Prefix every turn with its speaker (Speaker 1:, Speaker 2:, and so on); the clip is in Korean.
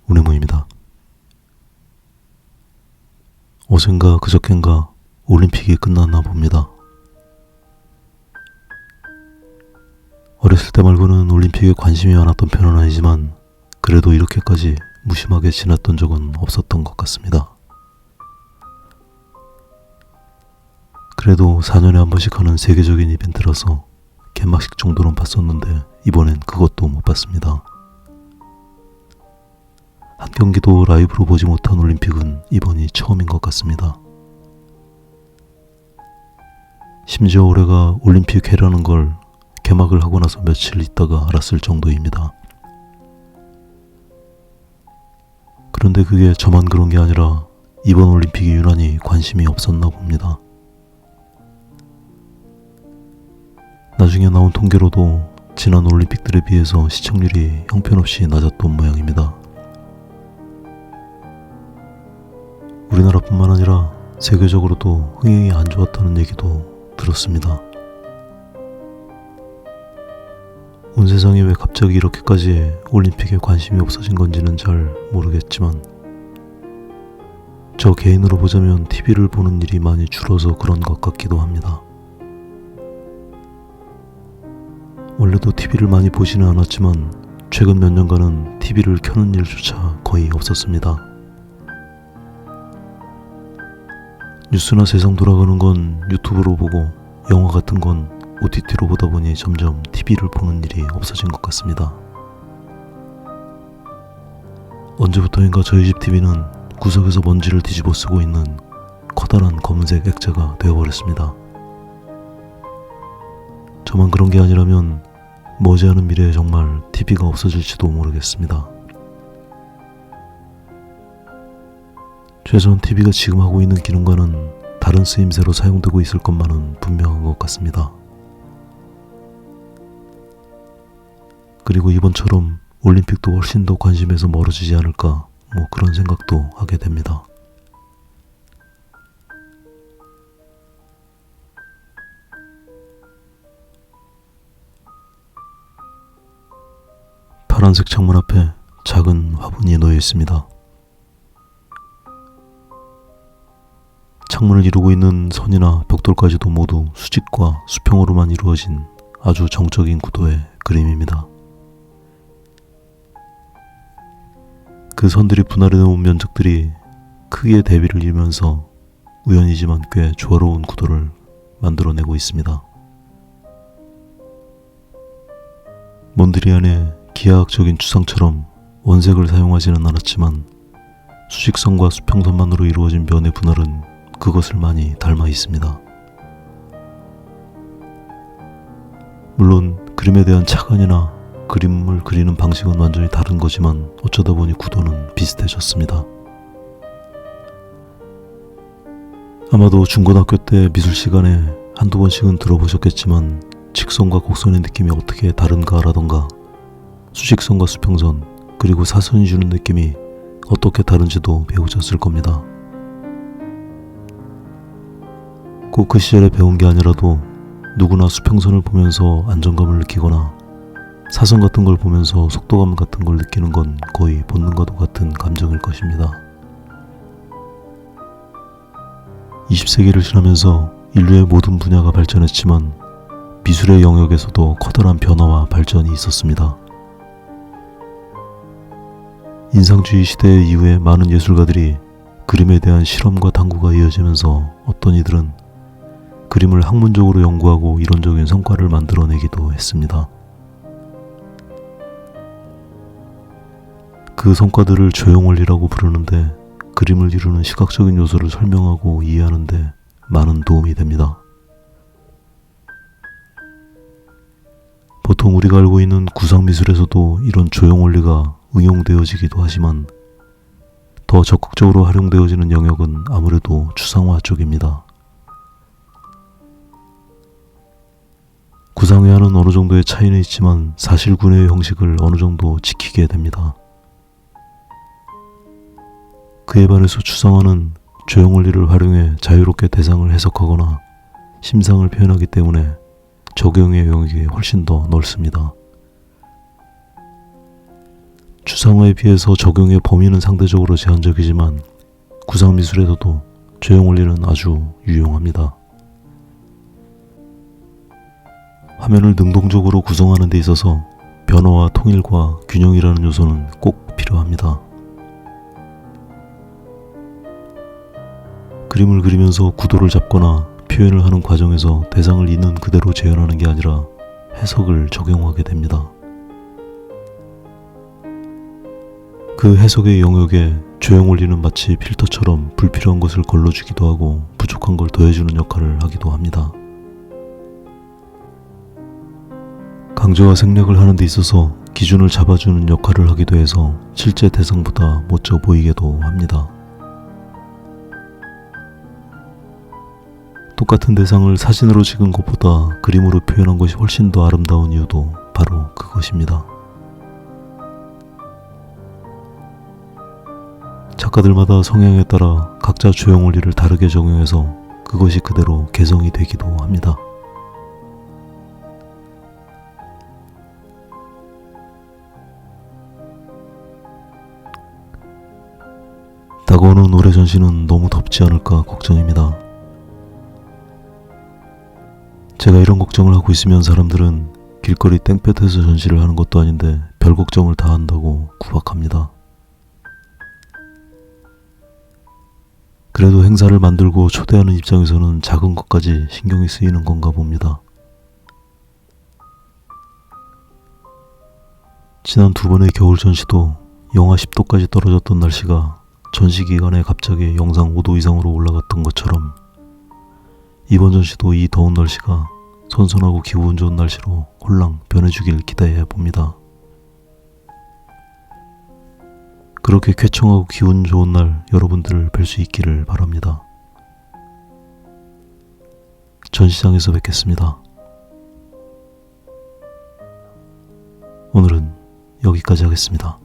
Speaker 1: 운해모입니다. 어젠가 그저껜가 올림픽이 끝났나 봅니다. 어렸을 때 말고는 올림픽에 관심이 많았던 편은 아니지만 그래도 이렇게까지 무심하게 지났던 적은 없었던 것 같습니다. 그래도 4년에 한 번씩 하는 세계적인 이벤트라서 개막식 정도는 봤었는데 이번엔 그것도 못 봤습니다. 한 경기도 라이브로 보지 못한 올림픽은 이번이 처음인 것 같습니다. 심지어 올해가 올림픽해라는 걸 개막을 하고 나서 며칠 있다가 알았을 정도입니다. 그런데 그게 저만 그런 게 아니라 이번 올림픽이 유난히 관심이 없었나 봅니다. 나중에 나온 통계로도 지난 올림픽들에 비해서 시청률이 형편없이 낮았던 모양입니다. 우리나라뿐만 아니라 세계적으로도 흥행이 안 좋았다는 얘기도 들었습니다. 온 세상이 왜 갑자기 이렇게까지 올림픽에 관심이 없어진 건지는 잘 모르겠지만 저 개인으로 보자면 TV를 보는 일이 많이 줄어서 그런 것 같기도 합니다. 원래도 TV를 많이 보지는 않았지만 최근 몇 년간은 TV를 켜는 일조차 거의 없었습니다. 뉴스나 세상 돌아가는 건 유튜브로 보고 영화 같은 건 OTT로 보다 보니 점점 TV를 보는 일이 없어진 것 같습니다. 언제부터인가 저희 집 TV는 구석에서 먼지를 뒤집어 쓰고 있는 커다란 검은색 액자가 되어버렸습니다. 저만 그런 게 아니라면 머지않은 미래에 정말 TV가 없어질지도 모르겠습니다. 최소한 TV가 지금 하고 있는 기능과는 다른 쓰임새로 사용되고 있을 것만은 분명한 것 같습니다. 그리고 이번처럼 올림픽도 훨씬 더 관심에서 멀어지지 않을까 그런 생각도 하게 됩니다. 파란색 창문 앞에 작은 화분이 놓여 있습니다. 창문을 이루고 있는 선이나 벽돌까지도 모두 수직과 수평으로만 이루어진 아주 정적인 구도의 그림입니다. 그 선들이 분할해 놓은 면적들이 크기의 대비를 이루면서 우연이지만 꽤 조화로운 구도를 만들어내고 있습니다. 몬드리안의 기하학적인 추상처럼 원색을 사용하지는 않았지만 수직선과 수평선만으로 이루어진 면의 분할은 그것을 많이 닮아 있습니다. 물론 그림에 대한 착안이나 그림을 그리는 방식은 완전히 다른 거지만 어쩌다 보니 구도는 비슷해졌습니다. 아마도 중고등학교 때 미술 시간에 한두 번씩은 들어보셨겠지만 직선과 곡선의 느낌이 어떻게 다른가 라던가 수직선과 수평선 그리고 사선이 주는 느낌이 어떻게 다른지도 배우셨을 겁니다. 꼭 그 시절에 배운 게 아니라도 누구나 수평선을 보면서 안정감을 느끼거나 사선 같은 걸 보면서 속도감 같은 걸 느끼는 건 거의 본능과도 같은 감정일 것입니다. 20세기를 지나면서 인류의 모든 분야가 발전했지만 미술의 영역에서도 커다란 변화와 발전이 있었습니다. 인상주의 시대 이후에 많은 예술가들이 그림에 대한 실험과 탐구가 이어지면서 어떤 이들은 그림을 학문적으로 연구하고 이론적인 성과를 만들어내기도 했습니다. 그 성과들을 조형원리라고 부르는데 그림을 이루는 시각적인 요소를 설명하고 이해하는데 많은 도움이 됩니다. 보통 우리가 알고 있는 구상미술에서도 이런 조형원리가 응용되어지기도 하지만 더 적극적으로 활용되어지는 영역은 아무래도 추상화 쪽입니다. 구상회화는 어느 정도의 차이는 있지만 사실군의 형식을 어느 정도 지키게 됩니다. 그에 반해서 추상화는 조형원리를 활용해 자유롭게 대상을 해석하거나 심상을 표현하기 때문에 적용의 영역이 훨씬 더 넓습니다. 추상화에 비해서 적용의 범위는 상대적으로 제한적이지만 구상미술에서도 조형원리는 아주 유용합니다. 화면을 능동적으로 구성하는 데 있어서 변화와 통일과 균형이라는 요소는 꼭 필요합니다. 그림을 그리면서 구도를 잡거나 표현을 하는 과정에서 대상을 있는 그대로 재현하는 게 아니라 해석을 적용하게 됩니다. 그 해석의 영역에 조형원리는 마치 필터처럼 불필요한 것을 걸러주기도 하고 부족한 걸 더해주는 역할을 하기도 합니다. 강조와 생략을 하는 데 있어서 기준을 잡아주는 역할을 하기도 해서 실제 대상보다 멋져 보이기도 합니다. 똑같은 대상을 사진으로 찍은 것보다 그림으로 표현한 것이 훨씬 더 아름다운 이유도 바로 그것입니다. 작가들마다 성향에 따라 각자 조형 원리를 다르게 적용해서 그것이 그대로 개성이 되기도 합니다. 다가오는 올해 전시는 너무 덥지 않을까 걱정입니다. 제가 이런 걱정을 하고 있으면 사람들은 길거리 땡볕에서 전시를 하는 것도 아닌데 별 걱정을 다 한다고 구박합니다. 그래도 행사를 만들고 초대하는 입장에서는 작은 것까지 신경이 쓰이는 건가 봅니다. 지난 두 번의 겨울 전시도 영하 10도까지 떨어졌던 날씨가 전시 기간에 갑자기 영상 5도 이상으로 올라갔던 것처럼 이번 전시도 이 더운 날씨가 선선하고 기분 좋은 날씨로 홀랑 변해주길 기대해 봅니다. 그렇게 쾌청하고 기분 좋은 날 여러분들을 뵐 수 있기를 바랍니다. 전시장에서 뵙겠습니다. 오늘은 여기까지 하겠습니다.